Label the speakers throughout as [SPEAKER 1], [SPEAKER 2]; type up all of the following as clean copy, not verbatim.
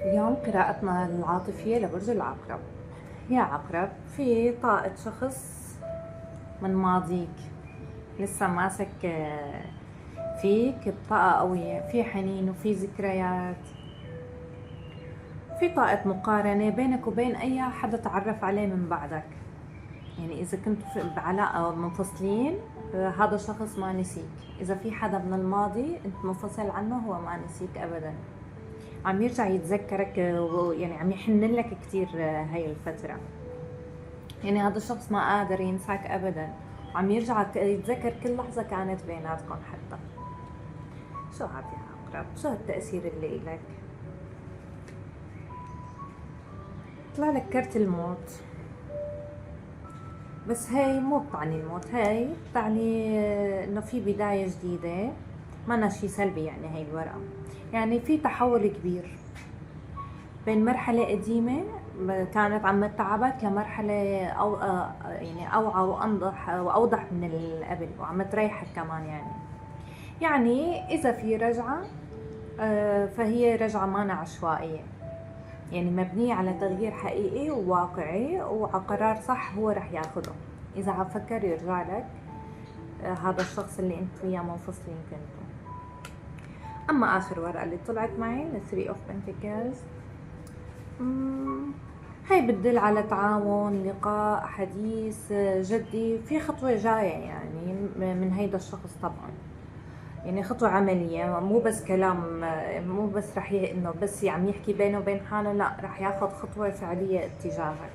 [SPEAKER 1] اليوم قراءتنا العاطفية لبرج العقرب. يا عقرب، في طاقة شخص من ماضيك لسه ماسك فيك بطاقة قوية، في حنين وفي ذكريات، في طاقة مقارنة بينك وبين أي حدا تعرف عليه من بعدك. يعني إذا كنتوا بعلاقة منفصلين، هذا الشخص ما نسيك. إذا في حدا من الماضي أنت منفصل عنه، هو ما نسيك أبدا، عم يرجع يتذكرك، يعني عم يحن لك كتير هاي الفترة. يعني هذا الشخص ما قادر ينساك أبدا، عم يرجع يتذكر كل لحظة كانت بيناتكم. حتى شو هاد يا عقرب؟ شو هالتأثير اللي إلك؟ طلع لك كرت الموت، بس هاي مو بتعني الموت، هاي بتعني انه في بداية جديدة. ما شي سلبي يعني هاي الورقة، يعني في تحول كبير بين مرحلة قديمة كانت عم تتعبك لمرحلة أو يعني أوعى وأوضح من اللي قبل، وعم تريحك كمان. يعني إذا في رجعة، فهي رجعة مانا عشوائية، يعني مبنية على تغيير حقيقي وواقعي وعلى قرار صح هو رح ياخده. إذا عم فكر يرجع لك هذا الشخص اللي انت وياه منفصلين كنتوا. أما آخر ورقة اللي طلعت معي ال Three of Pentacles، هاي بتدل على تعاون، لقاء، حديث جدي، في خطوة جاية يعني من هيدا الشخص طبعا. يعني خطوة عملية، مو بس كلام، مو بس رح انه بس عم يحكي بينه وبين حاله، لا، رح ياخد خطوة فعلية اتجاهك.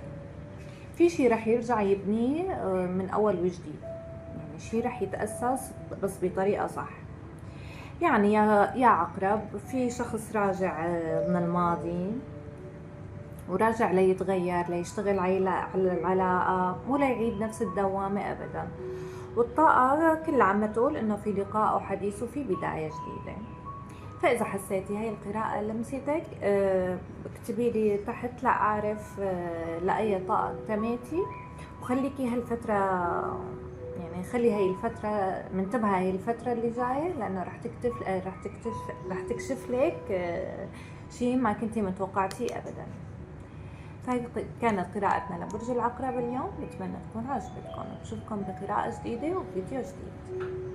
[SPEAKER 1] في شي رح يرجع يبنيه من اول وجديد، يعني شي رح يتأسس بس بطريقة صح. يعني يا عقرب، في شخص راجع من الماضي، وراجع ليتغير، ليشتغل على العلاقة، مو ليعيد نفس الدوامة أبدا. والطاقة كلها عم تقول إنه في لقاء وحديث وفي بداية جديدة. فإذا حسيتي هاي القراءة لمستك، اكتبي لي تحت لأعرف لأي طاقة انتميتي، وخليكي هالفترة، يعني خلي هاي الفترة منتبهة، هاي الفترة اللي جاية، لأنه رح تكشف لك شيء ما كنتي متوقعتيه أبدا. فهي كانت قراءتنا لبرج العقرب اليوم، بتمنى تكون عجبتكم. بشوفكم بقراءة جديدة وفيديو جديد.